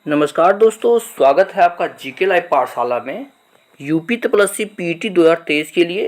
नमस्कार दोस्तों, स्वागत है आपका जीके लाइव पाठशाला में। यूपी तपस्वी पीटी 2023 के लिए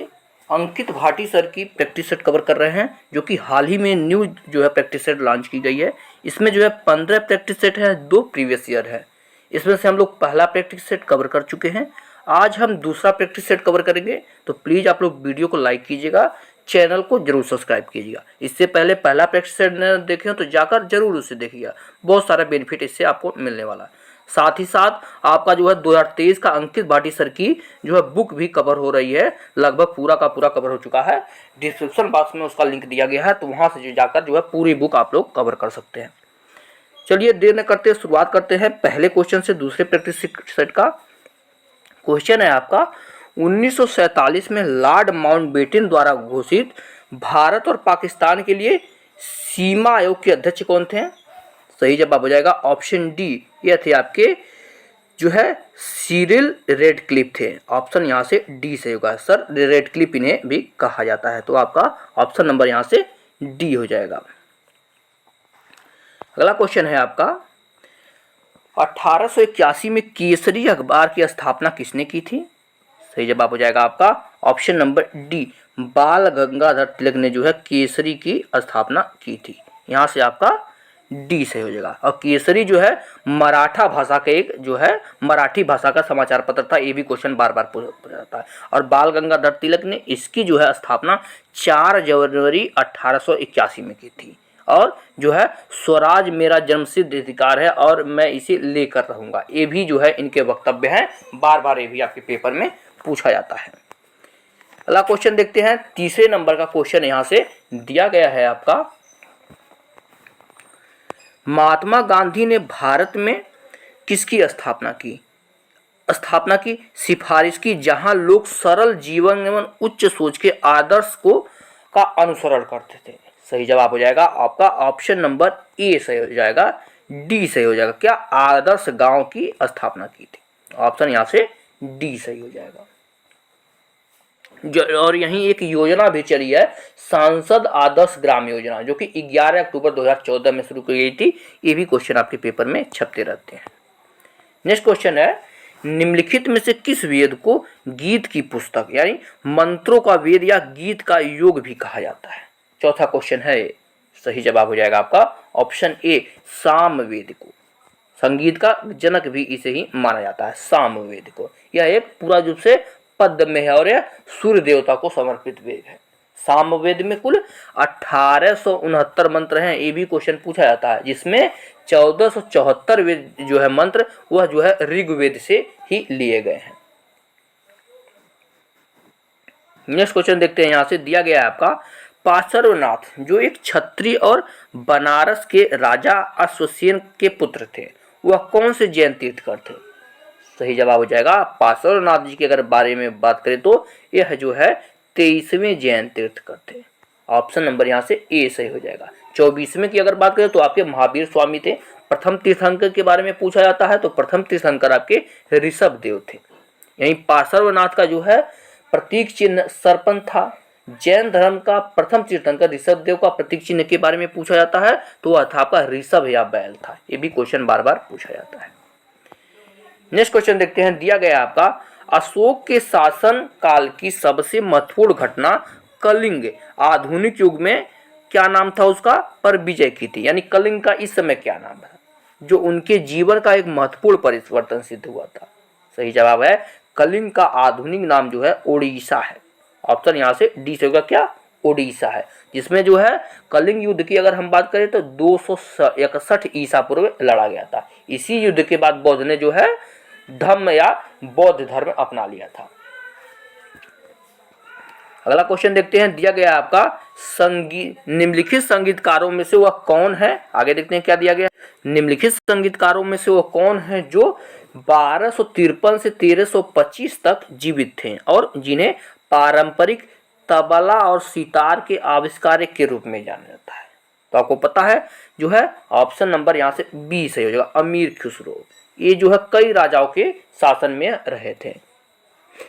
अंकित भाटी सर की प्रैक्टिस सेट कवर कर रहे हैं, जो कि हाल ही में न्यू प्रैक्टिस सेट लॉन्च की गई है। इसमें 15 प्रैक्टिस सेट है, 2 प्रीवियस ईयर है। इसमें से हम लोग पहला प्रैक्टिस सेट कवर कर चुके हैं। आज हम दूसरा प्रैक्टिस सेट कवर करेंगे, तो प्लीज़ आप लोग वीडियो को लाइक कीजिएगा, चैनल को जरूर सब्सक्राइब कीजिएगा। इससे पहले पहला प्रैक्टिस सेट न देखे हो तो जाकर जरूर उसे देखिएगा, बहुत सारा बेनिफिट इससे आपको मिलने वाला है। साथ ही साथ आपका 2023 का अंकित भाटी सर की बुक भी कवर हो रही है, लगभग पूरा का पूरा कवर हो चुका है। डिस्क्रिप्शन बॉक्स में उसका लिंक दिया गया है, तो वहाँ से जाकर पूरी बुक आप लोग कवर कर सकते हैं। चलिए देर न करते शुरुआत करते हैं पहले क्वेश्चन से। दूसरे प्रैक्टिस सेट का क्वेश्चन है आपका, 1947 में लॉर्ड माउंटबेटन द्वारा घोषित भारत और पाकिस्तान के लिए सीमा आयोग के अध्यक्ष कौन थे? सही जवाब हो जाएगा ऑप्शन डी, ये थे आपके सिरिल रेडक्लिफ थे। ऑप्शन यहाँ से डी से होगा, सर रेडक्लिफ इन्हें भी कहा जाता है, तो आपका ऑप्शन नंबर यहाँ से डी हो जाएगा। अगला क्वेश्चन है आपका, 1881 में केसरी अखबार की स्थापना किसने की थी? सही जवाब हो जाएगा आपका ऑप्शन नंबर डी, बाल गंगाधर तिलक ने केसरी की स्थापना की थी। यहाँ से आपका डी से हो जाएगा। और केसरी मराठा भाषा का एक मराठी भाषा का समाचार पत्र था, ये भी क्वेश्चन बार बार पूछा जाता है। और बाल गंगाधर तिलक ने इसकी स्थापना 4 जनवरी 1881 में की थी। और स्वराज मेरा जन्मसिद्ध अधिकार है और मैं इसे लेकर रहूंगा, ये भी इनके वक्तव्य हैं, बार बार ये भी आपके पेपर में पूछा जाता है। अगला क्वेश्चन देखते हैं, तीसरे नंबर का क्वेश्चन यहाँ से दिया गया है आपका, महात्मा गांधी ने भारत में किसकी स्थापना की सिफारिश की, जहां लोग सरल जीवन एवं उच्च सोच के आदर्श का अनुसरण करते थे? सही जवाब हो जाएगा आपका ऑप्शन नंबर ए सही हो जाएगा, डी सही हो जाएगा। क्या आदर्श गांव की स्थापना की थी? ऑप्शन यहाँ से डी सही हो जाएगा। और यहीं एक योजना भी चली है, सांसद आदर्श ग्राम योजना, जो कि 11 अक्टूबर 2014 में शुरू की गई थी। ये भी क्वेश्चन आपके पेपर में छपते रहते हैं। नेक्स्ट क्वेश्चन है, निम्नलिखित में से किस वेद को गीत की पुस्तक यानी मंत्रों का वेद या गीत का योग भी कहा जाता है? चौथा क्वेश्चन है, सही जवाब हो जाएगा आपका ऑप्शन ए, सामवेद को। संगीत का जनक भी इसे ही माना जाता है, सामवेद को। यह एक पूरा रूप से पद्य में है और यह सूर्य देवता को समर्पित वेद है। सामवेद में कुल 1869 मंत्र हैं, ये भी क्वेश्चन पूछा जाता है, जिसमें 1474 वेद मंत्र वह ऋग्वेद से ही लिए गए हैं। नेक्स्ट क्वेश्चन देखते हैं, यहां से दिया गया है आपका, पार्श्वनाथ जो एक क्षत्रिय और बनारस के राजा अश्वसेन के पुत्र थे, वह कौन से जैन तीर्थकर थे? सही जवाब हो जाएगा पार्श्वनाथ जी के अगर बारे में बात करें तो यह 23वें जैन तीर्थकर थे। ऑप्शन नंबर यहाँ से ए सही हो जाएगा। 24वें की अगर बात करें तो आपके महावीर स्वामी थे। प्रथम तीर्थंकर के बारे में पूछा जाता है तो प्रथम तीर्थंकर आपके ऋषभ देव थे। यहीं पार्श्वनाथ का प्रतीक चिन्ह सर्पन था। जैन धर्म का प्रथम तीर्थंकर ऋषभ देव का प्रतीक चिन्ह के बारे में पूछा जाता है तो वह था आपका ऋषभ या बैल था। ये भी क्वेश्चन बार बार पूछा जाता है। नेक्स्ट क्वेश्चन देखते हैं, दिया गया आपका, अशोक के शासन काल की सबसे महत्वपूर्ण घटना कलिंग आधुनिक युग में क्या नाम था उसका? पर विजय की थी। यानी कलिंग का इस समय क्या नाम है, जो उनके जीवन का एक महत्वपूर्ण परिवर्तन सिद्ध हुआ था? सही जवाब है कलिंग का आधुनिक नाम ओडिशा है। ऑप्शन यहाँ से डी से होगा, क्या? ओडिशा है, जिसमें कलिंग युद्ध की अगर हम बात करें तो 261 ईसा पूर्व लड़ा गया था। इसी युद्ध के बाद बौद्ध ने धर्म या बौद्ध धर्म अपना लिया था। अगला क्वेश्चन देखते हैं, दिया गया आपका, निम्नलिखित संगीतकारों में से वह कौन है? आगे देखते हैं क्या दिया गया। निम्नलिखित संगीतकारों में से वह कौन है जो 1253 से 1325 तक जीवित थे और जिन्हें पारंपरिक तबला और सितार के आविष्कार के रूप में जाना जाता है? तो आपको पता है ऑप्शन नंबर यहाँ से बी सही हो जाएगा, अमीर खुसरो। ये कई राजाओं के शासन में रहे थे।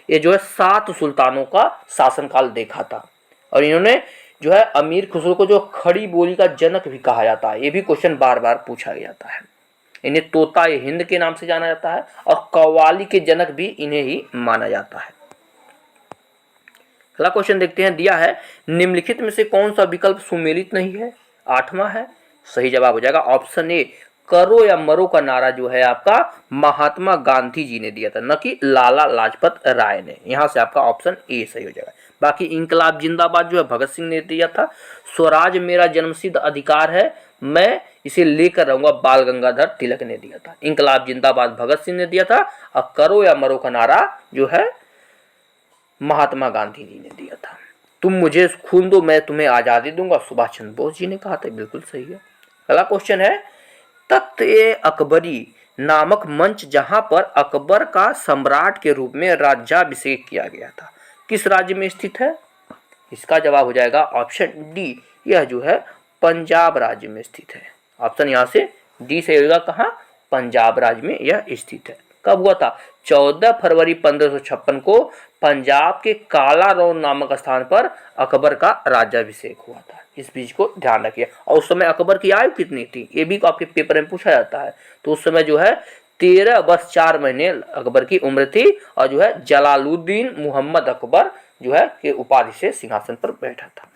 ये 7 सुल्तानों का शासनकाल देखा था और इन्होंने अमीर खुसरो को खड़ी बोली का जनक भी कहा जाता है। ये भी क्वेश्चन बार बार पूछा जाता है। इन्हें तोता ए हिंद के नाम से जाना जाता है और कव्वाली के जनक भी इन्हें ही माना जाता है। अगला क्वेश्चन देखते हैं, दिया है निम्नलिखित में से कौन सा विकल्प सुमेलित नहीं है? 8वां है। सही जवाब हो जाएगा ऑप्शन ए, करो या मरो का नारा जो है आपका महात्मा गांधी जी ने दिया था, न कि लाला लाजपत राय ने। यहां से आपका ऑप्शन ए सही हो जाएगा। बाकी इंकलाब जिंदाबाद जो है भगत सिंह ने दिया था। स्वराज मेरा जन्मसिद्ध अधिकार है, मैं इसे लेकर रहूंगा, बाल गंगाधर तिलक ने दिया था। इंकलाब जिंदाबाद भगत सिंह ने दिया था और करो या मरो का नारा जो है महात्मा गांधी जी ने दिया था। तुम मुझे खून दो मैं तुम्हें आजादी दूंगा, सुभाष चंद्र बोस जी ने कहा था। बिल्कुल सही है। अगला क्वेश्चन है, तख्त-ए-अकबरी नामक मंच जहां पर अकबर का सम्राट के रूप में राज्याभिषेक किया गया था, किस राज्य में स्थित है? इसका जवाब हो जाएगा ऑप्शन डी, यह जो है पंजाब राज्य में स्थित है। ऑप्शन यहाँ से डी से होगा, कहाँ? पंजाब राज्य में यह स्थित है। कब हुआ था? 14 फरवरी 1556 को पंजाब के काला रौन नामक स्थान पर अकबर का राज्याभिषेक हुआ था। इस बीच को ध्यान रखिए। और उस समय अकबर की आयु कितनी थी, ये भी आपके पेपर में पूछा जाता है। तो उस समय जो है 13 वर्ष 4 महीने अकबर की उम्र थी और जो है जलालुद्दीन मुहम्मद अकबर जो है के उपाधि से सिंहासन पर बैठा था।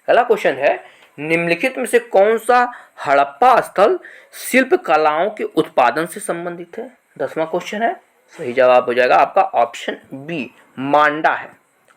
अगला क्वेश्चन है, निम्नलिखित में से कौन सा हड़प्पा स्थल शिल्प कलाओं के उत्पादन से संबंधित है? 10वां क्वेश्चन है। सही जवाब हो जाएगा आपका ऑप्शन बी, मांडा है।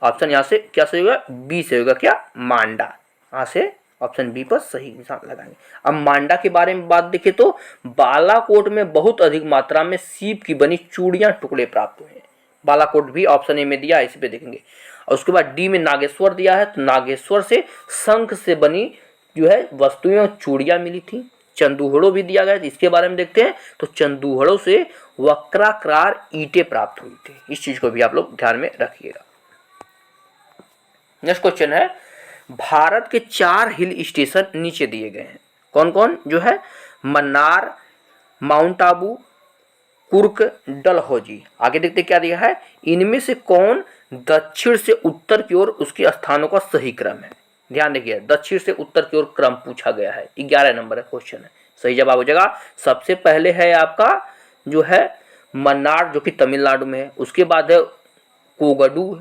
ऑप्शन यहाँ से क्या सही होगा? बी से होगा, क्या? मांडा। यहाँ से ऑप्शन बी पर सही निशान लगाएंगे। अब मांडा के बारे में बात देखें तो बालाकोट में बहुत अधिक मात्रा में सीप की बनी चूड़ियां टुकड़े प्राप्त हुए हैं। बालाकोट भी ऑप्शन ए में दिया है, इस पे देखेंगे। और उसके बाद डी में नागेश्वर दिया है, तो नागेश्वर से शंख से बनी जो है वस्तुएं और चूड़ियां मिली थी। चंदूहड़ो भी दिया गया है, इसके बारे में देखते हैं। तो चंदूहड़ो से वक्राकार ईंटें प्राप्त हुई थी। इस चीज को भी आप लोग ध्यान में रखिएगा। नेक्स्ट क्वेश्चन है, भारत के 4 हिल स्टेशन नीचे दिए गए हैं, कौन कौन? जो है मन्नार, माउंट आबू, कुर्क, डलहौजी। आगे देखते क्या दिया है, इनमें से कौन दक्षिण से उत्तर की ओर उसके स्थानों का सही क्रम है? ध्यान देखिए, दक्षिण से उत्तर की ओर क्रम पूछा गया है। 11 नंबर का क्वेश्चन है। सही जवाब हो जाएगा, सबसे पहले है आपका जो है मन्नार जो कि तमिलनाडु में है, उसके बाद है कोगडू,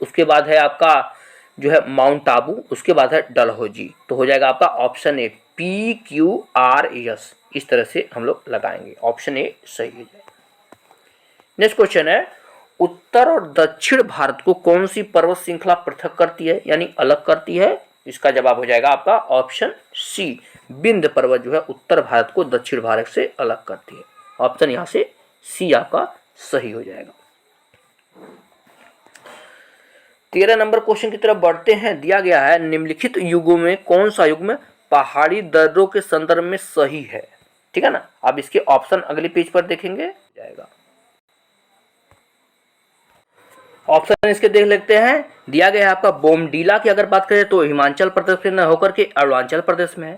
उसके बाद है आपका जो है माउंट आबू, उसके बाद है डलहौजी। तो हो जाएगा आपका ऑप्शन ए, PQRS। इस तरह से हम लोग लगाएंगे, ऑप्शन ए सही है। नेक्स्ट क्वेश्चन है, उत्तर और दक्षिण भारत को कौन सी पर्वत श्रृंखला पृथक करती है, यानी अलग करती है? इसका जवाब हो जाएगा आपका ऑप्शन सी, विंध्य पर्वत जो है उत्तर भारत को दक्षिण भारत से अलग करती है। ऑप्शन यहाँ से सी आपका सही हो जाएगा। 13 नंबर क्वेश्चन की तरफ बढ़ते हैं। दिया गया है, निम्नलिखित युगों में कौन सा युग में पहाड़ी दर्रों के संदर्भ में सही है? ठीक है ना। अब इसके ऑप्शन अगले पेज पर देखेंगे जाएगा। ऑप्शन इसके देख लेते हैं। दिया गया है आपका बोमडीला की अगर बात करें तो हिमाचल प्रदेश में होकर के अरुणाचल प्रदेश में है।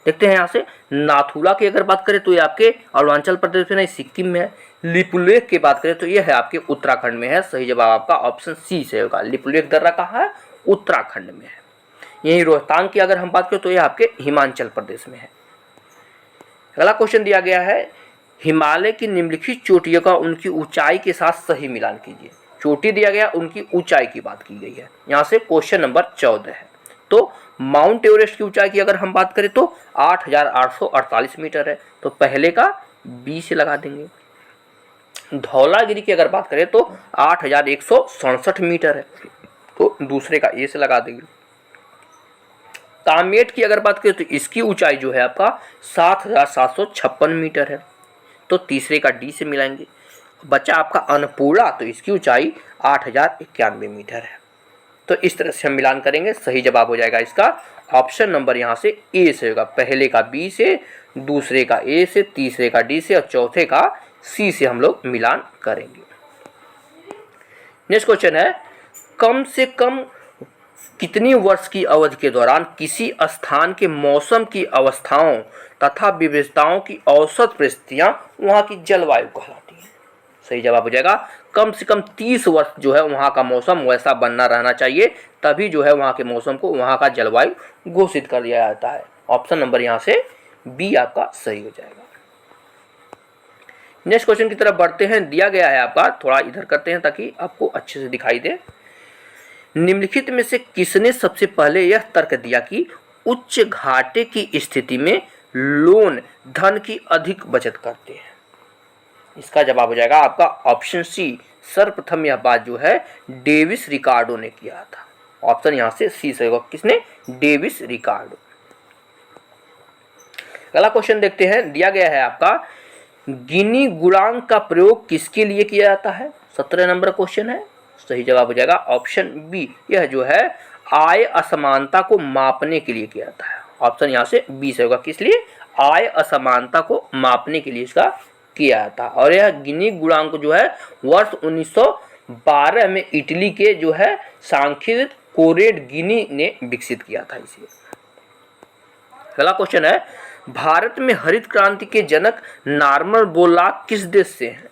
देखते हैं यहाँ से नाथुला की अगर बात करें तो ये आपके अरुणाचल प्रदेश में नहीं, सिक्किम में है। लिपुलेख की बात करें तो ये है आपके उत्तराखंड में है। सही जवाब आपका ऑप्शन सी से होगा। लिपुलेख दर्रा कहाँ है? उत्तराखंड में है। यही रोहतांग की अगर हम बात करें तो ये आपके हिमाचल प्रदेश में है। अगला क्वेश्चन दिया गया है, हिमालय की निम्नलिखित चोटियों का उनकी ऊंचाई के साथ सही मिलान कीजिए। चोटी दिया गया, उनकी ऊंचाई की बात की गई है। यहाँ से क्वेश्चन नंबर 14 है। तो माउंट एवरेस्ट की ऊंचाई की अगर हम बात करें तो 8,848 मीटर है, तो पहले का बी से लगा देंगे। धौलागिरी की अगर बात करें तो 8,167 मीटर है, तो दूसरे का ए से लगा देंगे। कामेट की अगर बात करें तो इसकी ऊंचाई जो है आपका 7,756 मीटर है, तो तीसरे का डी से मिलाएंगे। बचा आपका अन्नपूर्णा, तो इसकी ऊंचाई 8,091 मीटर है। तो इस तरह से हम मिलान करेंगे। सही जवाब हो जाएगा इसका ऑप्शन नंबर यहाँ से ए से होगा। पहले का बी से, दूसरे का ए से, तीसरे का डी से और चौथे का सी से हम लोग मिलान करेंगे। नेक्स्ट क्वेश्चन है, कम से कम कितनी वर्ष की अवधि के दौरान किसी स्थान के मौसम की अवस्थाओं तथा विविधताओं की औसत परिस्थितियां वहां की जलवायु कहलाती है? सही जवाब हो जाएगा कम से कम 30 वर्ष जो है वहाँ का मौसम वैसा बनना रहना चाहिए, तभी जो है वहाँ के मौसम को, वहाँ का जलवायु घोषित कर दिया जाता है। ऑप्शन नंबर यहाँ से बी आपका सही हो जाएगा। नेक्स्ट क्वेश्चन की तरफ बढ़ते हैं। दिया गया है आपका, थोड़ा इधर करते हैं ताकि आपको अच्छे से दिखाई दे। निम्नलिखित में से किसने सबसे पहले यह तर्क दिया कि उच्च घाटे की स्थिति में लोन धन की अधिक बचत करते हैं? इसका जवाब हो जाएगा आपका ऑप्शन सी। सर्वप्रथम यह बात जो है डेविस रिकार्डो ने किया था। ऑप्शन यहां से सी सही होगा। किसने? डेविस रिकार्डो। अगला क्वेश्चन देखते हैं। दिया गया है आपका, गिनी गुणांक का प्रयोग किसके लिए किया जाता है? 17 नंबर क्वेश्चन है। सही जवाब हो जाएगा ऑप्शन बी। यह जो है आय असमानता को मापने के लिए किया जाता है। ऑप्शन यहाँ से बी से होगा। किस लिए? आय असमानता को मापने के लिए इसका किया जाता है। और यह गिनी गुणांक जो है वर्ष 1912 में इटली के जो है सांख्यिक कोरेड गिनी ने विकसित किया था इसे। अगला क्वेश्चन है, भारत में हरित क्रांति के जनक नॉर्मन बोरलॉग किस देश से हैं?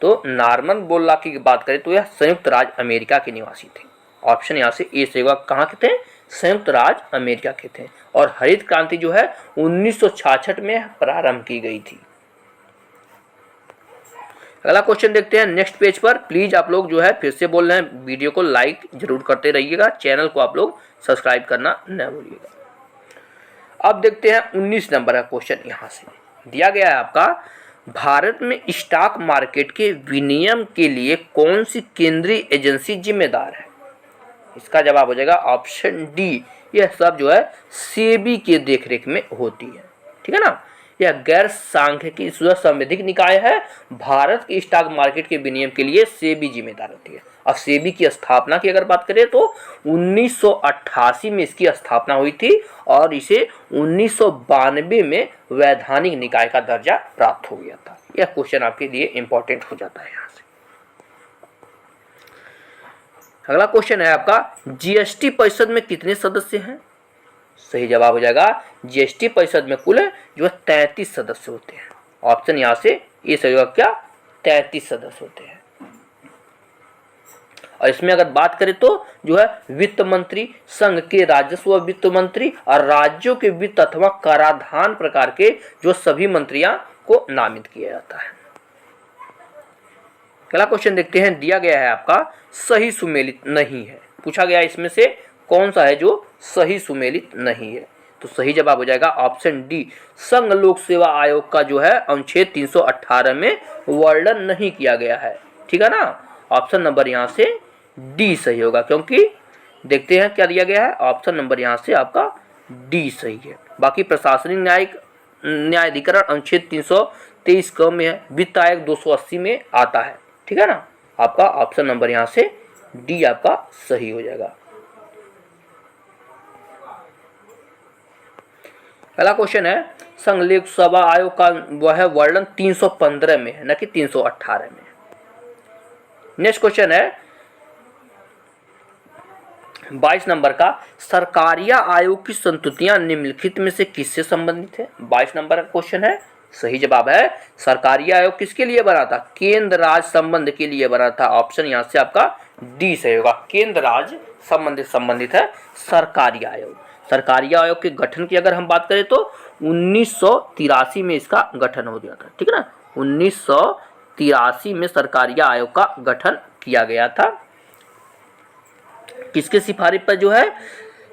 तो नॉर्मन बोरलॉग की बात करें तो यह संयुक्त राज्य अमेरिका के निवासी थे। ऑप्शन यहाँ से ए से होगा। कहाँ के थे? संयुक्त राज्य अमेरिका के थे। और हरित क्रांति जो है 1966 में प्रारंभ की गई थी। अगला क्वेश्चन देखते हैं नेक्स्ट पेज पर। प्लीज आप लोग जो है फिर से बोल रहे हैं, वीडियो को लाइक जरूर करते रहिएगा, चैनल को आप लोग सब्सक्राइब करना न भूलिएगा। अब देखते हैं 19 नंबर का क्वेश्चन। यहाँ से दिया गया है आपका, भारत में स्टॉक मार्केट के विनियमन के लिए कौन सी केंद्रीय एजेंसी जिम्मेदार है? इसका जवाब हो जाएगा ऑप्शन डी। यह सब जो है सेबी के देखरेख में होती है। ठीक है ना? यह गैर सांख्यिकी संवैधानिक निकाय है। भारत के स्टॉक मार्केट के विनियमन के लिए सेबी जिम्मेदार होती है। अब सेबी की स्थापना की अगर बात करें तो 1988 में इसकी स्थापना हुई थी और इसे 1992 में वैधानिक निकाय का दर्जा प्राप्त हो गया था। यह क्वेश्चन आपके लिए इंपॉर्टेंट हो जाता है यहाँ से। अगला क्वेश्चन है आपका, जीएसटी परिषद में कितने सदस्य हैं? सही जवाब हो जाएगा जीएसटी परिषद में कुल जो है 33 सदस्य होते हैं। ऑप्शन यहाँ से ये सही होगा। क्या? 33 सदस्य होते हैं। और इसमें अगर बात करें तो जो है वित्त मंत्री, संघ के राजस्व वित्त मंत्री और राज्यों के वित्त अथवा कराधान प्रकार के जो सभी मंत्रियों को नामित किया जाता है। अगला क्वेश्चन देखते हैं। दिया गया है आपका, सही सुमेलित नहीं है। पूछा गया इसमें से कौन सा है जो सही सुमेलित नहीं है? तो सही जवाब हो जाएगा ऑप्शन डी। संघ लोक सेवा आयोग का जो है अनुच्छेद 318 में वर्णन नहीं किया गया है। ठीक है ना? ऑप्शन नंबर यहाँ से डी सही होगा, क्योंकि देखते हैं क्या दिया गया है। ऑप्शन नंबर यहाँ से आपका डी सही है। बाकी प्रशासनिक न्यायाधिकरण अनुच्छेद 323 क में है। वित्त आयोग 280 में आता है। ठीक है ना? आपका ऑप्शन नंबर यहाँ से डी आपका सही हो जाएगा। पहला क्वेश्चन है, संघ लोक सेवा आयोग का वह है वर्णन 315 में है, न कि 318 में। नेक्स्ट क्वेश्चन है 22 नंबर का, सरकारिया आयोग की संस्तुतियां निम्नलिखित में से किससे संबंधित है? 22 नंबर का क्वेश्चन है। सही जवाब है सरकारिया आयोग किसके लिए बना था? केंद्र राज्य संबंध के लिए बना था। ऑप्शन यहाँ से आपका डी सही होगा। केंद्र राज्य संबंधित है सरकारिया आयोग। सरकारिया आयोग के गठन की अगर हम बात करें तो 1983 में इसका गठन हो गया था। ठीक है ना? 1983 में सरकारिया आयोग का गठन किया गया था। किसके सिफारिश पर? जो है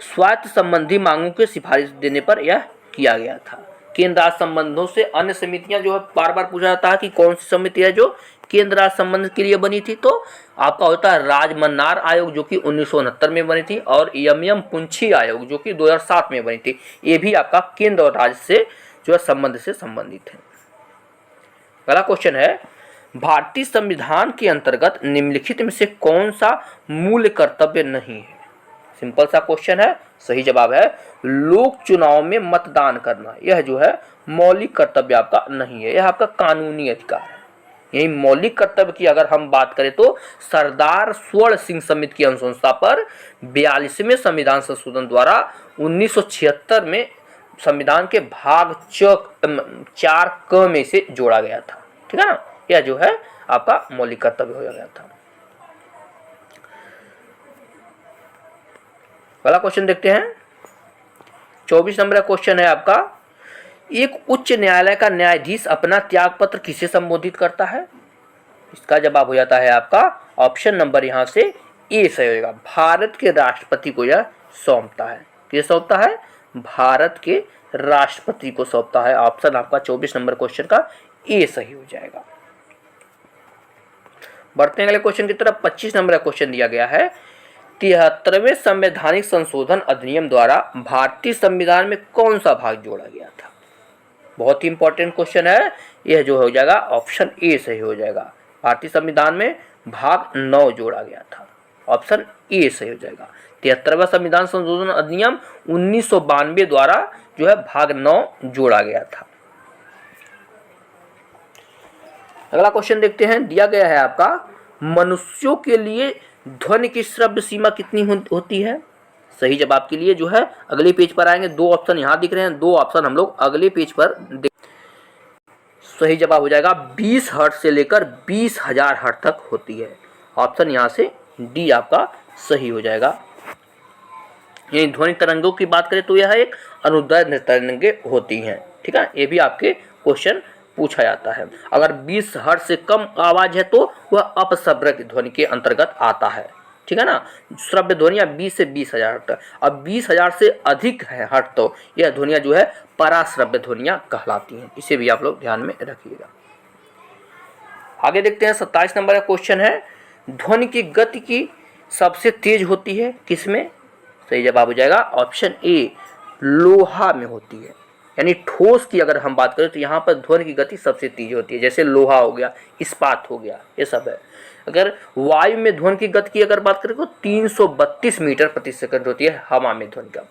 स्वास्थ्य संबंधी मांगों के सिफारिश देने पर यह किया गया था। केंद्र राज्य संबंधों से अन्य समितियां जो है बार बार पूछा जाता है कि कौन सी समिति है जो केंद्र राज्य संबंध के लिए बनी थी। तो आपका होता है राजमन्नार आयोग जो कि 1969 में बनी थी, और यम पुंछी आयोग जो कि 2007 में बनी थी। ये भी आपका केंद्र और राज्य से जो है संबंध से संबंधित है। अगला क्वेश्चन है, भारतीय संविधान के अंतर्गत निम्नलिखित में से कौन सा मूल कर्तव्य नहीं है? सिंपल सा क्वेश्चन है। सही जवाब है लोक चुनाव में मतदान करना। यह जो है मौलिक कर्तव्य आपका नहीं है, यह आपका कानूनी अधिकार है। यही मौलिक कर्तव्य की अगर हम बात करें तो सरदार स्वर्ण सिंह समिति की अनुशंसा पर 42वें संविधान संशोधन द्वारा 1976 में संविधान के भाग 4 क में से जोड़ा गया था। ठीक है ना? यह जो है आपका मौलिक कर्तव्य हो गया था। अगला क्वेश्चन देखते हैं 24 नंबर का क्वेश्चन है आपका, एक उच्च न्यायालय का न्यायाधीश अपना त्यागपत्र किसे संबोधित करता है? इसका जवाब हो जाता है आपका ऑप्शन नंबर यहाँ से ए सही होगा, भारत के राष्ट्रपति को यह सौंपता है। किसे सौंपता है? भारत के राष्ट्रपति को सौंपता है। ऑप्शन आपका 24 नंबर क्वेश्चन का ए सही हो जाएगा। बढ़ते हैं अगले क्वेश्चन की तरफ। 25 नंबर का क्वेश्चन दिया गया है, 73वें संवैधानिक संशोधन अधिनियम द्वारा भारतीय संविधान में कौन सा भाग जोड़ा गया था? बहुत ही इंपॉर्टेंट क्वेश्चन है, यह जो हो जाएगा ऑप्शन ए सही हो जाएगा। भारतीय संविधान में भाग 9 जोड़ा गया था, ऑप्शन ए सही हो जाएगा। 73वां संविधान संशोधन अधिनियम 1992 द्वारा जो है भाग 9 जोड़ा गया था। अगला क्वेश्चन देखते हैं, दिया गया है आपका, मनुष्यों के लिए ध्वनि की श्रव्य सीमा कितनी होती है? सही जवाब के लिए जो है अगले पेज पर आएंगे, 2 ऑप्शन यहाँ दिख रहे हैं, 2 ऑप्शन हम लोग अगले पेज पर सही जवाब हो जाएगा 20 हर्ट्ज से लेकर 20,000 हर्ट्ज तक होती है। ऑप्शन यहाँ से डी आपका सही हो जाएगा। यानी ध्वनि तरंगों की बात करें तो यह एक अनुदैर्ध्य तरंगे होती हैं, ठीक है। ये भी आपके क्वेश्चन पूछा जाता है। अगर 20 हर्ट्ज से कम आवाज है तो वह अपश्रव्य ध्वनि के अंतर्गत आता है, ठीक है ना। श्रव्य ध्वनियाँ 20 से 20,000 हर्ट्ज, अब 20,000 से अधिक है हर्ट्ज तो यह ध्वनियाँ जो है पराश्रव्य ध्वनियाँ कहलाती हैं। इसे भी आप लोग ध्यान में रखिएगा। आगे देखते हैं 27 नंबर का क्वेश्चन है, ध्वनि की गति की सबसे तेज होती है किसमें? सही जवाब हो जाएगा ऑप्शन ए, लोहा में होती है। यानी ठोस की अगर हम बात करें तो यहाँ पर ध्वनि की गति सबसे तेज होती है, जैसे लोहा हो गया, इस्पात हो गया, ये सब है। अगर वायु में ध्वनि की गति की अगर बात करें तो 332 मीटर प्रति सेकंड होती है हवा में ध्वनि का।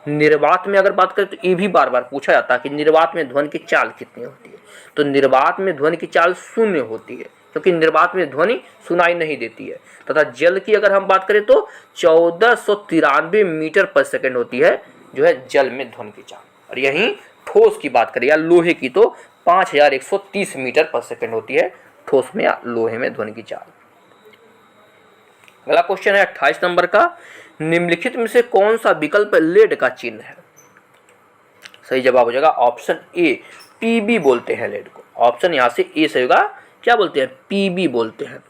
निर्वात में अगर बात करें तो ये भी बार बार पूछा जाता है कि निर्वात में ध्वनि की चाल कितनी होती है, तो निर्वात में ध्वनि की चाल 0 होती है, क्योंकि निर्वात में ध्वनि सुनाई नहीं देती है। तथा जल की अगर हम बात करें तो 1493 मीटर पर सेकंड होती है जो है जल में ध्वनि की चाल। और यहीं ठोस की बात करें या लोहे की तो 5130 मीटर पर सेकंड होती है ठोस में या लोहे में ध्वनि की चाल। अगला क्वेश्चन है 28 नंबर का, निम्नलिखित में से कौन सा विकल्प लेड का चिन्ह है? सही जवाब हो जाएगा ऑप्शन ए, पीबी बोलते हैं लेड को। ऑप्शन यहां से ए सही होगा, क्या बोलते हैं? पीबी बोलते हैं।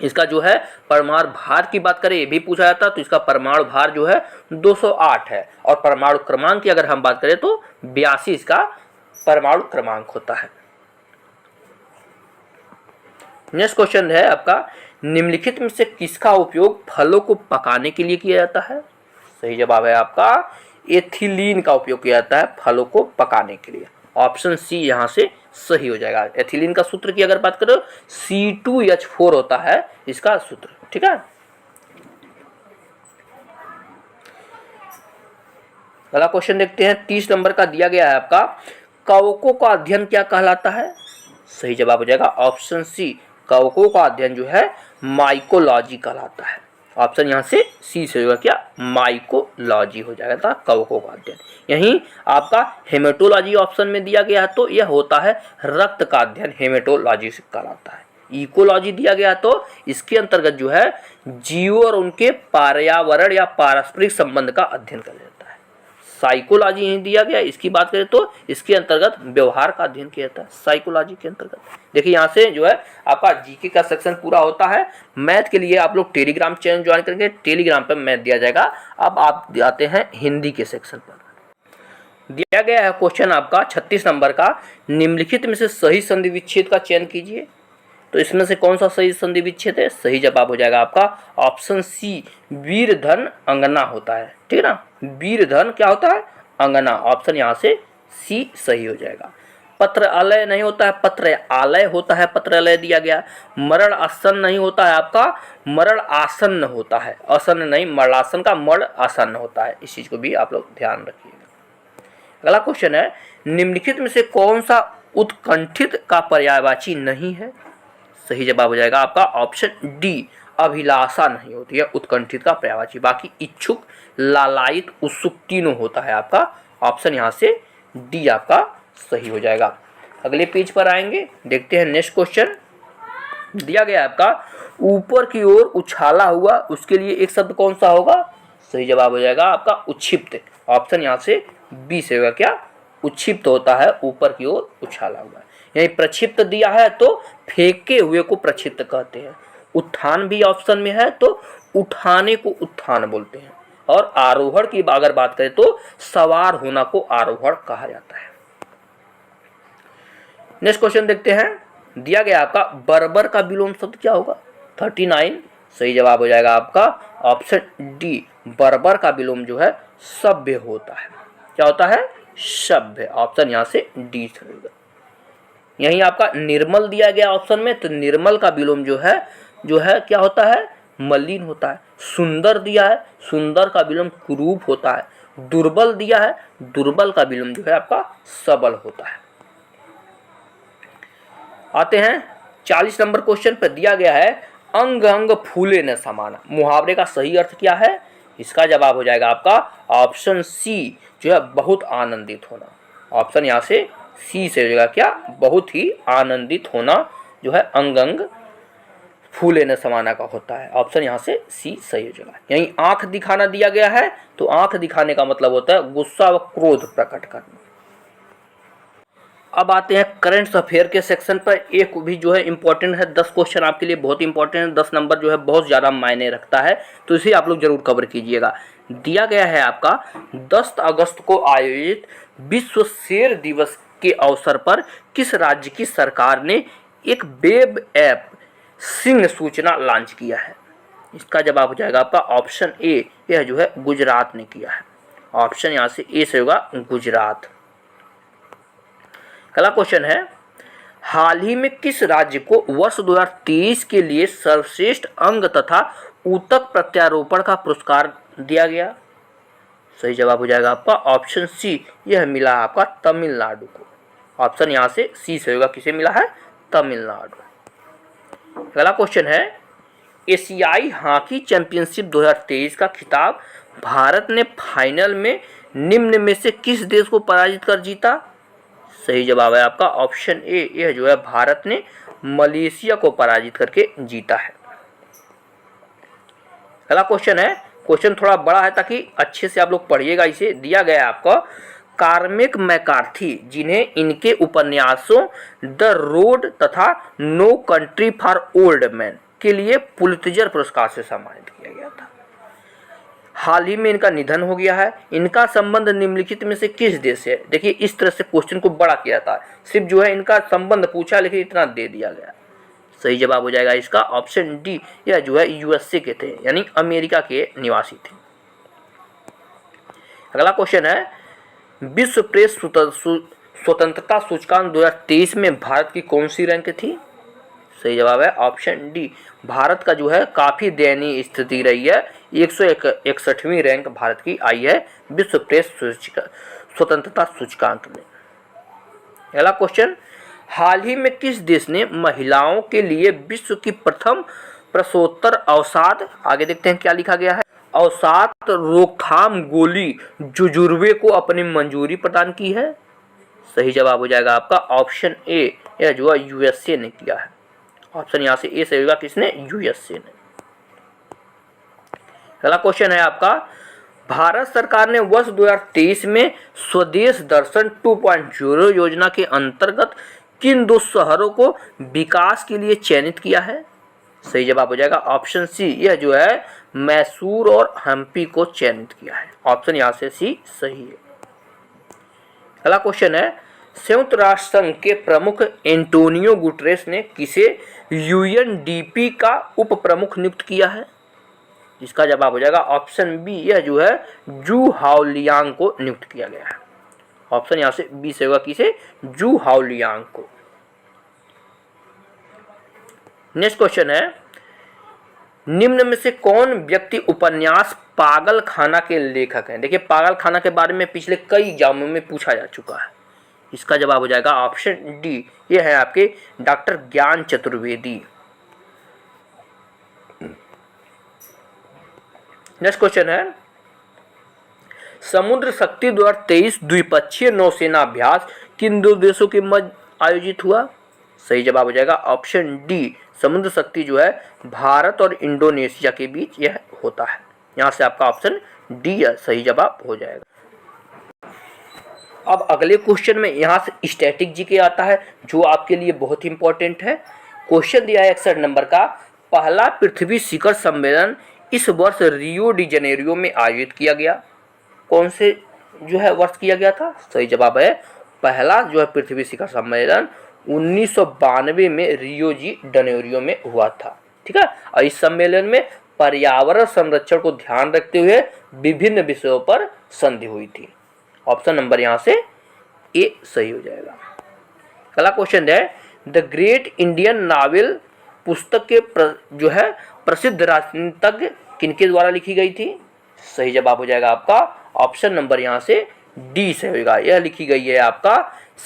इसका जो है परमाणु भार की बात करें, ये भी पूछा जाता तो इसका परमाणु भार जो है 208 है, और परमाणु क्रमांक की अगर हम बात करें तो 82 इसका परमाणु क्रमांक होता है। नेक्स्ट क्वेश्चन है आपका, निम्नलिखित में से किसका उपयोग फलों को पकाने के लिए किया जाता है? सही जवाब है आपका एथिलीन का उपयोग किया जाता है फलों को पकाने के लिए। ऑप्शन सी यहाँ से सही हो जाएगा। एथिलीन का सूत्र की अगर बात करो C2H4 होता है इसका सूत्र, ठीक है। अगला क्वेश्चन देखते हैं 30 नंबर का दिया गया है आपका, कवकों का अध्ययन क्या कहलाता है? सही जवाब हो जाएगा ऑप्शन सी, कवकों का अध्ययन जो है माइकोलॉजी कहलाता है। ऑप्शन यहाँ से सी से होगा, क्या? माइकोलॉजी हो जाएगा था कवकों का अध्ययन। यहीं आपका हेमेटोलॉजी ऑप्शन में दिया गया है तो यह होता है रक्त का अध्ययन, हेमेटोलॉजी से कहलाता है। इकोलॉजी दिया गया तो इसके अंतर्गत जो है जीवों और उनके पर्यावरण या पारस्परिक संबंध का अध्ययन कर जाता है। साइकोलॉजी यहीं दिया गया, इसकी बात करें तो इसके अंतर्गत व्यवहार का अध्ययन किया जाता है साइकोलॉजी के अंतर्गत। देखिए यहाँ से जो है आपका जीके का सेक्शन पूरा होता है। मैथ के लिए आप लोग टेलीग्राम चैनल ज्वाइन करेंगे, टेलीग्राम पर मैथ दिया जाएगा। अब आप आते हैं हिंदी के सेक्शन पर। दिया गया है क्वेश्चन आपका 36 नंबर का, निम्नलिखित में से सही संधि विच्छेद का चयन कीजिए। तो इसमें से कौन सा सही संधि विच्छेद है? सही जवाब हो जाएगा आपका ऑप्शन सी, वीर धन अंगना होता है, ठीक है ना। वीर धन क्या होता है? अंगना। ऑप्शन यहाँ से सी सही हो जाएगा। पत्रालय नहीं होता है, पत्र आलय होता है, पत्रालय दिया गया। मरण आसन नहीं होता है आपका, मरण आसन्न होता है। आसन नहीं, मरणासन का मरण आसन्न होता है। इस चीज को भी आप लोग ध्यान रखिएगा। अगला क्वेश्चन है, निम्नलिखित में से कौन सा उत्कंठित का पर्यायवाची नहीं है? सही जवाब हो जाएगा आपका ऑप्शन डी, अभिलाषा नहीं होती है उत्कंठित का पर्यायवाची। बाकी इच्छुक, लालायित, उत्सुक तीनों होता है आपका। ऑप्शन यहाँ से डी आपका सही हो जाएगा। अगले पेज पर आएंगे, देखते हैं नेक्स्ट क्वेश्चन। दिया गया आपका, ऊपर की ओर उछाला हुआ, उसके लिए एक शब्द कौन सा होगा? सही जवाब हो जाएगा आपका उच्छिप्त। ऑप्शन यहाँ से बी से होगा क्या, उच्छिप्त होता है, ऊपर की ओर उछाला हुआ है। यही प्रक्षिप्त दिया है तो फेंके हुए को प्रक्षिप्त कहते हैं। उत्थान भी ऑप्शन में है तो उठाने को उत्थान बोलते हैं। और आरोहण की अगर बात करें तो सवार होना को आरोहण कहा जाता है। नेक्स्ट क्वेश्चन देखते हैं। दिया गया आपका बर्बर का विलोम शब्द क्या होगा? 39 सही जवाब हो जाएगा आपका ऑप्शन डी। बर्बर का विलोम जो है सभ्य होता है। क्या होता है? सभ्य। ऑप्शन यहाँ से डी होगा। यहीं आपका निर्मल दिया गया ऑप्शन में, तो निर्मल का विलोम जो है क्या होता है? मलिन होता है। सुंदर दिया है, सुंदर का विलोम कुरूप होता है। दुर्बल दिया है, दुर्बल का विलोम जो है आपका सबल होता है। आते हैं 40 नंबर क्वेश्चन पर। दिया गया है अंग अंग फूले न समाना, मुहावरे का सही अर्थ क्या है? इसका जवाब हो जाएगा आपका ऑप्शन सी जो है बहुत आनंदित होना। ऑप्शन यहाँ से सी से हो जाएगा क्या, बहुत ही आनंदित होना जो है अंग अंग फूले न समाना का होता है। ऑप्शन यहाँ से सी सही हो जाएगा। यहीं आंख दिखाना दिया गया है, तो आंख दिखाने का मतलब होता है गुस्सा व क्रोध प्रकट करना। अब आते हैं करंट अफेयर के सेक्शन पर। एक भी जो है इंपॉर्टेंट है, 10 क्वेश्चन आपके लिए बहुत इंपॉर्टेंट है। 10 नंबर जो है बहुत ज़्यादा मायने रखता है, तो इसे आप लोग जरूर कवर कीजिएगा। दिया गया है आपका 10 अगस्त को आयोजित विश्व शेर दिवस के अवसर पर किस राज्य की सरकार ने एक वेब ऐप सिंह सूचना लॉन्च किया है? इसका जवाब हो जाएगा आपका ऑप्शन ए, यह जो है गुजरात ने किया है। ऑप्शन यहाँ से ए से होगा गुजरात। अगला क्वेश्चन है, हाल ही में किस राज्य को वर्ष 2023 के लिए सर्वश्रेष्ठ अंग तथा ऊतक प्रत्यारोपण का पुरस्कार दिया गया? सही जवाब हो जाएगा आपका ऑप्शन सी, यह मिला आपका तमिलनाडु को। ऑप्शन यहाँ से सी से होगा, किसे मिला है? तमिलनाडु। अगला क्वेश्चन है, एशियाई हॉकी चैंपियनशिप 2023 का खिताब भारत ने फाइनल में निम्न में से किस देश को पराजित कर जीता? सही जवाब है आपका ऑप्शन ए, यह जो है भारत ने मलेशिया को पराजित करके जीता है। अगला क्वेश्चन है, क्वेश्चन थोड़ा बड़ा है ताकि अच्छे से आप लोग पढ़िएगा इसे। दिया गया है आपका कार्मेक मैकार्थी, जिन्हें इनके उपन्यासों द रोड तथा no country for old man के लिए पुलित्जर पुरस्कार से सम्मानित किया गया था। हाल ही में इनका निधन हो गया है। इनका संबंध निम्नलिखित में से किस देश से है? देखिए इस तरह से क्वेश्चन को बड़ा किया था, सिर्फ जो है इनका संबंध पूछा लेकिन इतना दे दिया गया। सही जवाब हो जाएगा इसका ऑप्शन डी, यह जो है यूएसए के थे, यानी अमेरिका के निवासी थे। अगला क्वेश्चन है, विश्व प्रेस स्वतंत्रता सूचकांक 2023 में भारत की कौन सी रैंक थी? सही जवाब है ऑप्शन डी, भारत का जो है काफ़ी दयनीय स्थिति रही है। 161वीं रैंक भारत की आई है विश्व प्रेस स्वतंत्रता सूचकांक में। अगला क्वेश्चन, हाल ही में किस देश ने महिलाओं के लिए विश्व की प्रथम प्रसवोत्तर अवसाद, आगे देखते हैं क्या लिखा गया है, अवसाद रोकथाम गोली जुजुर्वे को अपनी मंजूरी प्रदान की है? सही जवाब हो जाएगा आपका ऑप्शन ए, यह जो है यूएसए ने किया है। ऑप्शन यहाँ से ए से होगा, किसने? यूएसए ने। अगला क्वेश्चन है आपका, भारत सरकार ने वर्ष 2023 में स्वदेश दर्शन 2.0 योजना के अंतर्गत किन 2 शहरों को विकास के लिए चयनित किया है? सही जवाब हो जाएगा ऑप्शन सी, यह जो है मैसूर और हम्पी को चयनित किया है। ऑप्शन यहाँ से सी सही है। अगला क्वेश्चन है, संयुक्त राष्ट्र संघ के प्रमुख एंटोनियो गुटरेस ने किसे यूएनडीपी का उप प्रमुख नियुक्त किया है? इसका जवाब हो जाएगा ऑप्शन बी, यह जो है जू हाओलियांग को नियुक्त किया गया है। ऑप्शन यहाँ से बी से होगा, किसे? जू हाओलियांग को। नेक्स्ट क्वेश्चन है, निम्न में से कौन व्यक्ति उपन्यास पागल खाना के लेखक हैं? देखिए पागल खाना के बारे में पिछले कई एग्जामों में पूछा जा चुका है। इसका जवाब हो जाएगा ऑप्शन डी, ये है आपके डॉक्टर ज्ञान चतुर्वेदी। नेक्स्ट क्वेश्चन है, समुद्र शक्ति 2023 द्विपक्षीय नौसेना अभ्यास किन 2 देशों के मध्य आयोजित हुआ? सही जवाब हो जाएगा ऑप्शन डी, समुद्र शक्ति जो है भारत और इंडोनेशिया के बीच यह होता है। यहाँ से आपका ऑप्शन डी सही जवाब हो जाएगा। अब अगले क्वेश्चन में यहाँ से स्टैटिक जीके आता है, जो आपके लिए बहुत ही इंपॉर्टेंट है। क्वेश्चन दिया है 61 नंबर का, पहला पृथ्वी शिखर सम्मेलन इस वर्ष रियो डी जनेरियो में आयोजित किया गया। कौन से जो है वर्ष किया गया था? सही जवाब है पहला जो है पृथ्वी शिखर सम्मेलन 1992 में रियो डी जनेरियो में हुआ था। ठीक है, और इस सम्मेलन में पर्यावरण संरक्षण को ध्यान रखते हुए विभिन्न विषयों पर संधि हुई थी। ऑप्शन नंबर यहाँ से ए सही हो जाएगा। अगला क्वेश्चन है, द ग्रेट इंडियन नावल पुस्तक के जो है प्रसिद्ध राजनीतिज्ञ किनके द्वारा लिखी गई थी? सही जवाब हो जाएगा आपका ऑप्शन नंबर यहाँ से डी से होगा। यह लिखी गई है आपका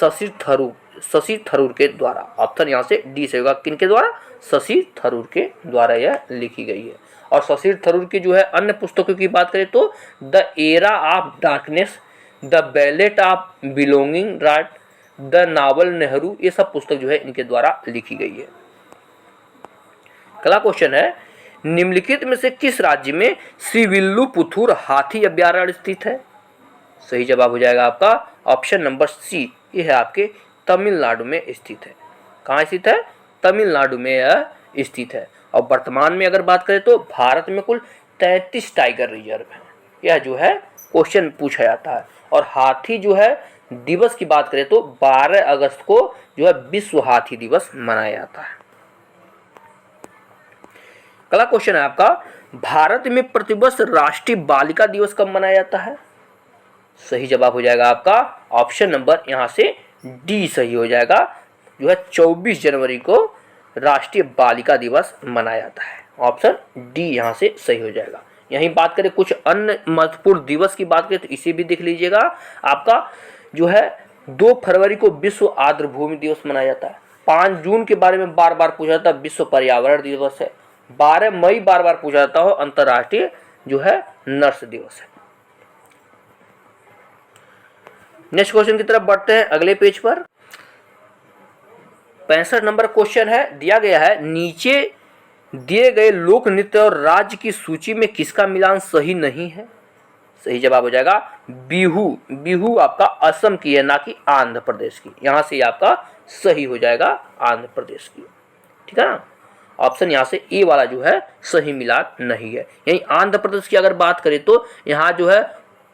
शशि थरूर के द्वारा। ऑप्शन यहाँ से डी से होगा। किनके द्वारा? शशि थरूर के द्वारा यह लिखी गई है। और शशि थरूर की जो है अन्य पुस्तकों की बात करें तो the era of darkness, the Ballad of belonging right, the novel Nehru, ये सब पुस्तक जो है इनके द्वारा लिखी गई है। अगला क्वेश्चन है, निम्नलिखित में से किस राज्य में श्रीविल्लुपुथुर हाथी अभ्यारण्य स्थित है? सही जवाब हो जाएगा आपका ऑप्शन नंबर सी, ये है आपके तमिलनाडु में स्थित है। कहाँ स्थित है? तमिलनाडु में यह स्थित है। और वर्तमान में अगर बात करें तो भारत में कुल 33 टाइगर रिजर्व हैं। यह जो है क्वेश्चन पूछा जाता है। और हाथी जो है दिवस की बात करें तो 12 अगस्त को जो है विश्व हाथी दिवस मनाया जाता है। अगला क्वेश्चन है आपका, भारत में प्रतिवर्ष राष्ट्रीय बालिका दिवस कब मनाया जाता है? सही जवाब हो जाएगा आपका ऑप्शन नंबर यहाँ से डी सही हो जाएगा। जो है 24 जनवरी को राष्ट्रीय बालिका दिवस मनाया जाता है। ऑप्शन डी यहाँ से सही हो जाएगा। यहीं बात करें कुछ अन्य महत्वपूर्ण दिवस की बात करें तो इसे भी देख लीजिएगा। आपका जो है 2 फरवरी को विश्व आर्द्रभूमि दिवस मनाया जाता है। 5 जून के बारे में बार बार पूछा जाता है, विश्व पर्यावरण दिवस है। 12 मई बार बार पूछा जाता हो, अंतर्राष्ट्रीय जो है नर्स दिवस है। नेक्स्ट क्वेश्चन की तरफ बढ़ते हैं अगले पेज पर। 65 नंबर क्वेश्चन है, दिया गया है, नीचे दिए गए लोक नृत्य और राज्य की सूची में किसका मिलान सही नहीं है? सही जवाब हो जाएगा बिहू। बिहू आपका असम की है, ना कि आंध्र प्रदेश की। यहाँ से आपका सही हो जाएगा आंध्र प्रदेश की। ठीक है ना, ऑप्शन यहाँ से ए वाला जो है सही मिलान नहीं है। यहीं आंध्र प्रदेश की अगर बात करें तो यहाँ जो है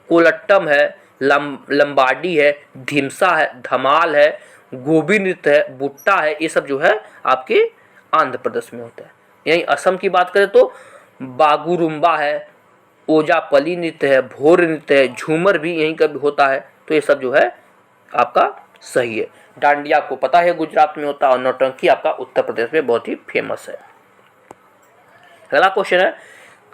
कोलट्टम है, लंबाडी है, धिमसा है, धमाल है, गोबी नृत्य है, बुट्टा है, ये सब जो है आपके आंध्र प्रदेश में होता है। यहीं असम की बात करें तो बागुरुम्बा है, ओजापली नृत्य है, भोर नृत्य है, झूमर भी यहीं का भी होता है। तो ये सब जो है आपका सही है। डांडिया को पता है गुजरात में होता है, और नौटंकी आपका उत्तर प्रदेश में बहुत ही फेमस है। अगला क्वेश्चन है,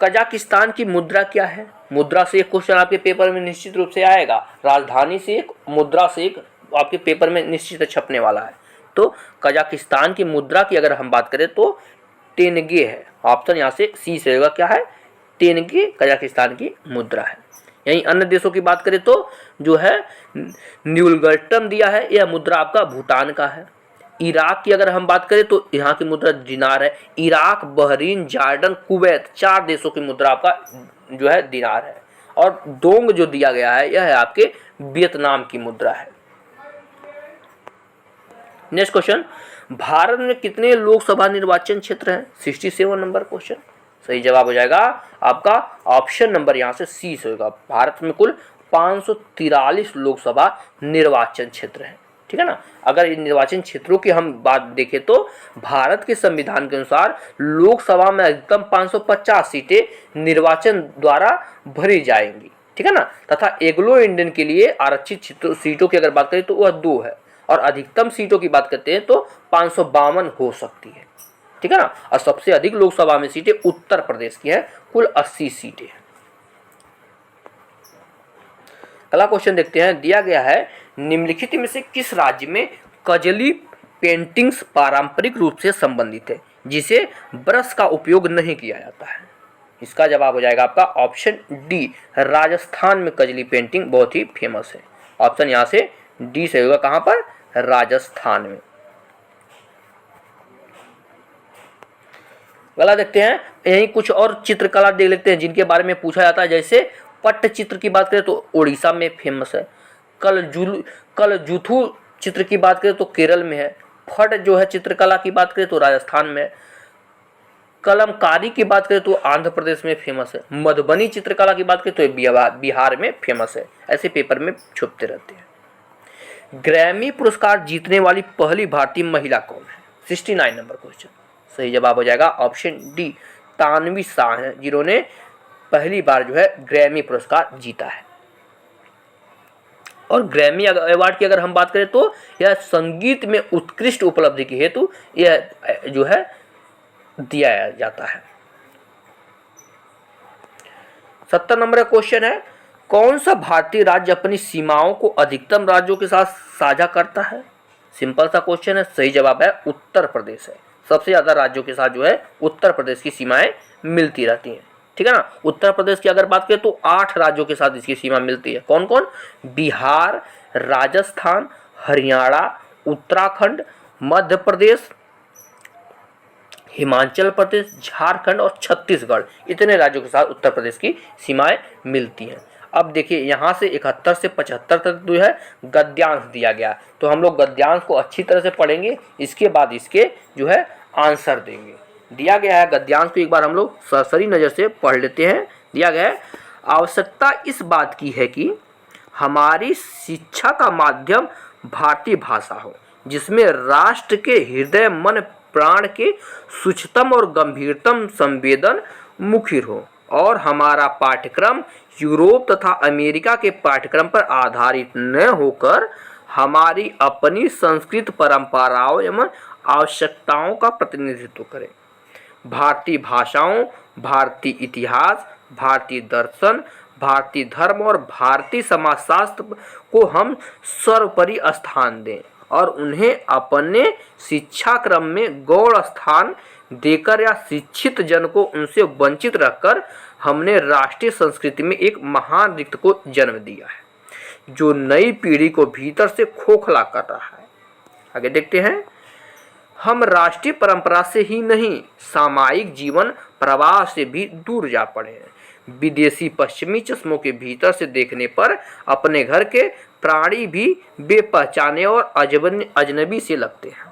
कजाकिस्तान की मुद्रा क्या है? मुद्रा से एक क्वेश्चन आपके पेपर में निश्चित रूप से आएगा। राजधानी से एक, मुद्रा से एक आपके पेपर में निश्चित छपने वाला है। तो कजाकिस्तान की मुद्रा की अगर हम बात करें तो टेनगे है। ऑप्शन यहाँ से सी से होगा। क्या है? टेनगे कजाकिस्तान की मुद्रा है। यहीं अन्य देशों की बात करें तो जो है न्यूलगर्टम दिया है, यह मुद्रा आपका भूटान का है। इराक की अगर हम बात करें तो यहाँ की मुद्रा दिनार है। इराक, बहरीन, जॉर्डन, कुवैत, 4 देशों की मुद्रा आपका जो है दिनार है। और दोंग जो दिया गया है यह है आपके वियतनाम की मुद्रा है। नेक्स्ट क्वेश्चन, भारत में कितने लोकसभा निर्वाचन क्षेत्र हैं? 67 नंबर क्वेश्चन। सही जवाब हो जाएगा आपका ऑप्शन नंबर यहाँ से सी से होगा। भारत में कुल 543 लोकसभा निर्वाचन क्षेत्र हैं। ठीक है ना। अगर इन निर्वाचन क्षेत्रों की हम बात देखें तो भारत के संविधान के अनुसार लोकसभा में अधिकतम 550 सीटें निर्वाचन द्वारा भरी जाएंगी। ठीक है ना। तथा एंग्लो इंडियन के लिए आरक्षित सीटों की अगर बात करें तो वह 2 है, और अधिकतम सीटों की बात करते हैं तो 552 हो सकती है। ठीक है ना। और सबसे अधिक लोकसभा में सीटें उत्तर प्रदेश की हैं, कुल 80 सीटें। अगला क्वेश्चन देखते हैं। दिया गया है, निम्नलिखित में से किस राज्य में कजली पेंटिंग्स पारंपरिक रूप से संबंधित है जिसे ब्रश का उपयोग नहीं किया जाता है? इसका जवाब हो जाएगा आपका ऑप्शन डी। राजस्थान में कजली पेंटिंग बहुत ही फेमस है। ऑप्शन यहाँ से डी से होगा। कहाँ पर? राजस्थान में। अगला देखते हैं, यही कुछ और चित्रकला देख लेते हैं जिनके बारे में पूछा जाता है। जैसे पट्टचित्र की बात करें तो उड़ीसा में फेमस है। कलजुथु चित्र की बात करें तो केरल में है। फट जो है चित्रकला की बात करें तो राजस्थान में है। कलमकारी की बात करें तो आंध्र प्रदेश में फेमस है। मधुबनी चित्रकला की बात करें तो बिहार में फेमस है। ऐसे पेपर में छुपते रहते हैं। ग्रैमी पुरस्कार जीतने वाली पहली भारतीय महिला कौन है? 69 नंबर क्वेश्चन। सही जवाब हो जाएगा ऑप्शन डी, तानवी शाह है जिन्होंने पहली बार जो है ग्रैमी पुरस्कार जीता है। और ग्रैमी अवार्ड की अगर हम बात करें तो यह संगीत में उत्कृष्ट उपलब्धि की हेतु यह जो है दिया जाता है। 70 नंबर का क्वेश्चन है, कौन सा भारतीय राज्य अपनी सीमाओं को अधिकतम राज्यों के साथ साझा करता है? सिंपल सा क्वेश्चन है। सही जवाब है उत्तर प्रदेश है। सबसे ज्यादा राज्यों के साथ जो है उत्तर प्रदेश की सीमाएं मिलती रहती हैं। ठीक है ना। उत्तर प्रदेश की अगर बात करें तो 8 राज्यों के साथ इसकी सीमा मिलती है। कौन कौन? बिहार, राजस्थान, हरियाणा, उत्तराखंड, मध्य प्रदेश, हिमाचल प्रदेश, झारखंड और छत्तीसगढ़, इतने राज्यों के साथ उत्तर प्रदेश की सीमाएं मिलती हैं। अब देखिए यहाँ से 71 से 75 तक जो है गद्यांश दिया गया, तो हम लोग गद्यांश को अच्छी तरह से पढ़ेंगे, इसके बाद इसके जो है आंसर देंगे। दिया गया है गद्यांश को एक बार हम लोग सरसरी नज़र से पढ़ लेते हैं। दिया गया है, आवश्यकता इस बात की है कि हमारी शिक्षा का माध्यम भारतीय भाषा हो, जिसमें राष्ट्र के हृदय मन प्राण के सूक्ष्मतम और गंभीरतम संवेदन मुखर हो, और हमारा पाठ्यक्रम यूरोप तथा अमेरिका के पाठ्यक्रम पर आधारित न होकर हमारी अपनी संस्कृत परंपराओं एवं आवश्यकताओं का प्रतिनिधित्व करे। भारतीय भाषाओं, भारतीय इतिहास, भारतीय दर्शन, भारतीय धर्म और भारतीय समाजशास्त्र को हम सर्वोपरि स्थान दें और उन्हें अपने शिक्षा क्रम में गौण स्थान देकर या शिक्षित जन को उनसे वंचित रखकर हमने राष्ट्रीय संस्कृति में एक महान रिक्त को जन्म दिया है, जो नई पीढ़ी को भीतर से खोखला कर रहा है। आगे देखते हैं, हम राष्ट्रीय परंपरा से ही नहीं, सामायिक जीवन प्रवाह से भी दूर जा पड़े हैं। विदेशी पश्चिमी चश्मों के भीतर से देखने पर अपने घर के प्राणी भी बेपहचाने और अजनबी से लगते हैं।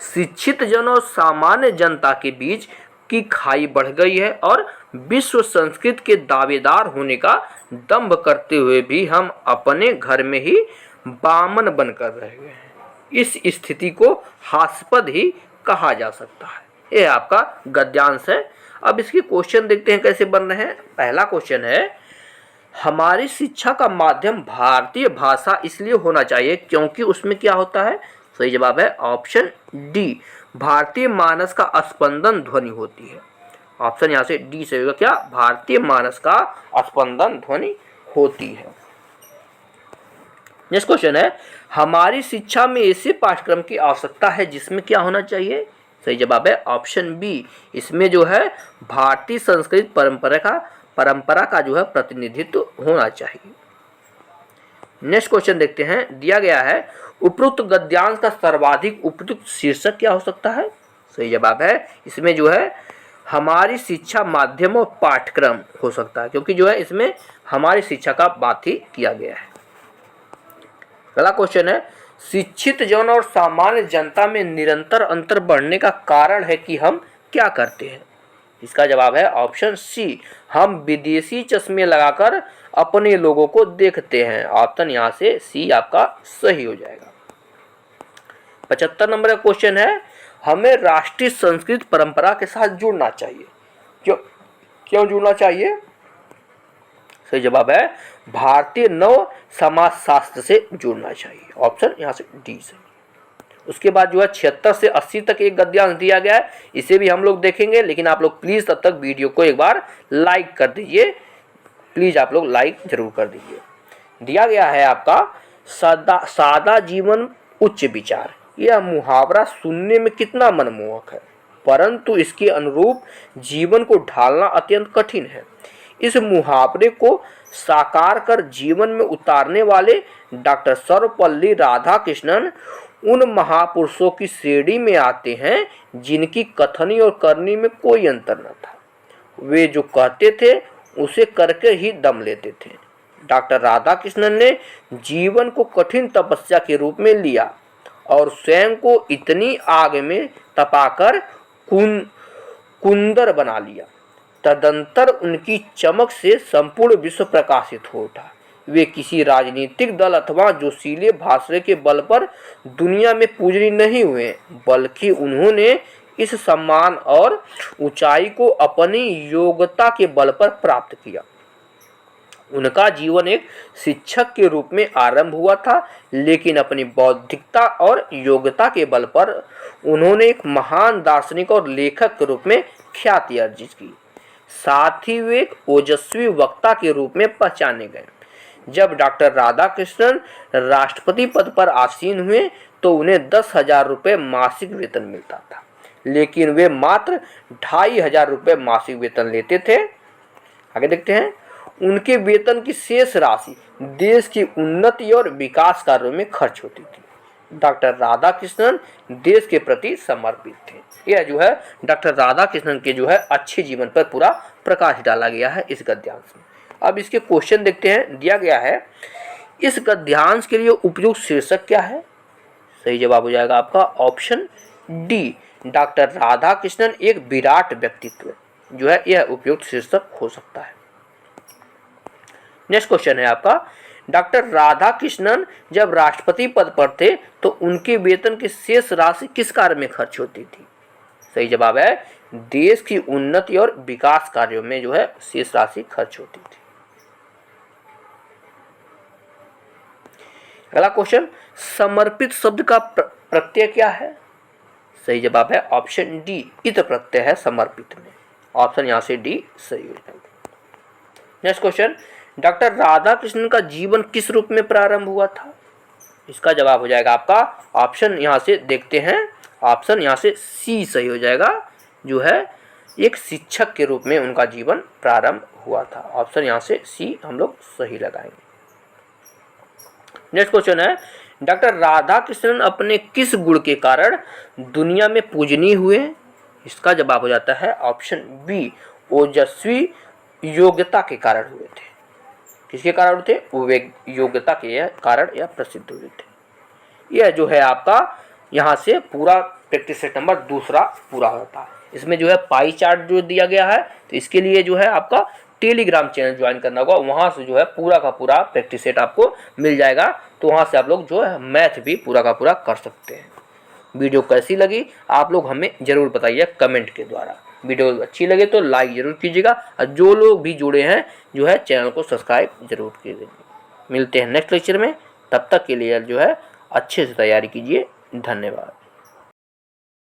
शिक्षित जन और सामान्य जनता के बीच की खाई बढ़ गई है और विश्व संस्कृति के दावेदार होने का दंभ करते हुए भी हम अपने घर में ही बामन बनकर रह गए हैं। इस स्थिति को हास्यास्पद ही कहा जा सकता है। यह आपका गद्यांश है। अब इसके क्वेश्चन देखते हैं कैसे बन रहे हैं। पहला क्वेश्चन है, हमारी शिक्षा का माध्यम भारतीय भाषा इसलिए होना चाहिए क्योंकि उसमें क्या होता है? सही जवाब है ऑप्शन डी, भारतीय मानस का स्पंदन ध्वनि होती है। ऑप्शन यहाँ से डी से होगा क्या? भारतीय मानस का स्पंदन ध्वनि होती है। नेक्स्ट क्वेश्चन है, हमारी शिक्षा में ऐसे पाठ्यक्रम की आवश्यकता है जिसमें क्या होना चाहिए? सही जवाब है ऑप्शन बी, इसमें जो है भारतीय संस्कृत परंपरा का जो है प्रतिनिधित्व होना चाहिए। नेक्स्ट क्वेश्चन देखते हैं। दिया गया है, उपरोक्त गद्यांश का सर्वाधिक उपयुक्त शीर्षक क्या हो सकता है? सही जवाब है इसमें जो है हमारी शिक्षा माध्यम और पाठ्यक्रम हो सकता है, क्योंकि जो है इसमें हमारी शिक्षा का बात ही किया गया है। अगला क्वेश्चन है, शिक्षित जन और सामान्य जनता में निरंतर अंतर बढ़ने का कारण है कि हम क्या करते हैं? इसका जवाब है ऑप्शन सी, हम विदेशी चश्मे लगाकर अपने लोगों को देखते हैं। ऑप्शन यहाँ से सी आपका सही हो जाएगा। 75 नंबर का क्वेश्चन है, हमें राष्ट्रीय संस्कृत परंपरा के साथ जुड़ना चाहिए। क्यों जुड़ना चाहिए? सही जवाब है भारतीय नव समाजशास्त्र से जुड़ना चाहिए। ऑप्शन यहाँ से डी से। उसके बाद जो है 76 से 80 तक एक गद्यांश दिया गया है, इसे भी हम लोग देखेंगे, लेकिन आप लोग प्लीज़ तब तक वीडियो को एक बार लाइक कर दीजिए। प्लीज़ आप लोग लाइक जरूर कर दीजिए। दिया गया है आपका, सादा जीवन उच्च विचार। यह मुहावरा सुनने में कितना मनमोहक है, परंतु इसके अनुरूप जीवन को ढालना अत्यंत कठिन है। इस मुहावरे को साकार कर जीवन में उतारने वाले डॉक्टर सर्वपल्ली राधाकृष्णन उन महापुरुषों की श्रेणी में आते हैं जिनकी कथनी और करनी में कोई अंतर न था। वे जो कहते थे उसे करके ही दम लेते थे। डॉक्टर राधाकृष्णन ने जीवन को कठिन तपस्या के रूप में लिया और स्वयं को इतनी आग में तपाकर कुंदर बना लिया। तदंतर उनकी चमक से संपूर्ण विश्व प्रकाशित हो उठा। वे किसी राजनीतिक दल अथवा जोशीले भाषण के बल पर दुनिया में पूजनीय नहीं हुए, बल्कि उन्होंने इस सम्मान और ऊंचाई को अपनी योग्यता के बल पर प्राप्त किया। उनका जीवन एक शिक्षक के रूप में आरंभ हुआ था, लेकिन अपनी बौद्धिकता और योग्यता के बल पर उन्होंने एक महान दार्शनिक और लेखक के रूप में ख्याति अर्जित की। साथ ही वे एक ओजस्वी वक्ता के रूप में पहचाने गए। जब डॉक्टर राधाकृष्णन राष्ट्रपति पद पर आसीन हुए तो उन्हें 10,000 रुपये मासिक वेतन मिलता था, लेकिन वे मात्र 2,500 रुपये मासिक वेतन लेते थे। आगे देखते हैं, उनके वेतन की शेष राशि देश की उन्नति और विकास कार्यों में खर्च होती थी। डॉक्टर राधाकृष्णन देश के प्रति समर्पित थे। यह जो है डॉक्टर राधाकृष्णन के जो है अच्छे जीवन पर पूरा प्रकाश डाला गया है इस गद्यांश में। अब इसके क्वेश्चन देखते हैं। दिया गया है, इस गद्यांश के लिए उपयुक्त शीर्षक क्या है? सही जवाब हो जाएगा आपका ऑप्शन डी, डॉक्टर राधाकृष्णन एक विराट व्यक्तित्व जो है यह उपयुक्त शीर्षक हो सकता है। नेक्स्ट क्वेश्चन है आपका, डॉक्टर राधाकृष्णन जब राष्ट्रपति पद पर थे तो उनके वेतन की शेष राशि किस कार्य में खर्च होती थी? सही जवाब है देश की उन्नति और विकास कार्यों में जो है शेष राशि खर्च होती थी। अगला क्वेश्चन, समर्पित शब्द का प्रत्यय क्या है? सही जवाब है ऑप्शन डी, इत प्रत्यय है समर्पित में। ऑप्शन यहाँ से डी सही हो जाएगा। नेक्स्ट क्वेश्चन, डॉक्टर राधाकृष्णन का जीवन किस रूप में प्रारंभ हुआ था? इसका जवाब हो जाएगा आपका ऑप्शन यहाँ से देखते हैं, ऑप्शन यहाँ से सी सही हो जाएगा, जो है एक शिक्षक के रूप में उनका जीवन प्रारंभ हुआ था। ऑप्शन यहाँ से सी हम लोग सही लगाएंगे। नेक्स्ट क्वेश्चन है, डॉक्टर राधाकृष्णन अपने किस गुण के कारण दुनिया में पूजनीय हुए? इसका जवाब हो जाता है ऑप्शन बी, ओजस्वी योग्यता के कारण हुए थे। किसके कारण थे? वे योग्यता के कारण यह प्रसिद्ध हुए थे। यह जो है आपका यहाँ से पूरा प्रैक्टिस सेट नंबर दूसरा पूरा होता है। इसमें जो है पाई चार्ट जो दिया गया है, तो इसके लिए जो है आपका टेलीग्राम चैनल ज्वाइन करना होगा। वहाँ से जो है पूरा का पूरा प्रैक्टिस सेट आपको मिल जाएगा, तो वहाँ से आप लोग जो है मैथ भी पूरा का पूरा कर सकते हैं। वीडियो कैसी लगी आप लोग हमें ज़रूर बताइए कमेंट के द्वारा। वीडियो अच्छी लगे तो लाइक ज़रूर कीजिएगा, और जो लोग भी जुड़े हैं जो है चैनल को सब्सक्राइब जरूर कीजिएगा। मिलते हैं नेक्स्ट लेक्चर में, तब तक के लिए जो है अच्छे से तैयारी कीजिए। धन्यवाद।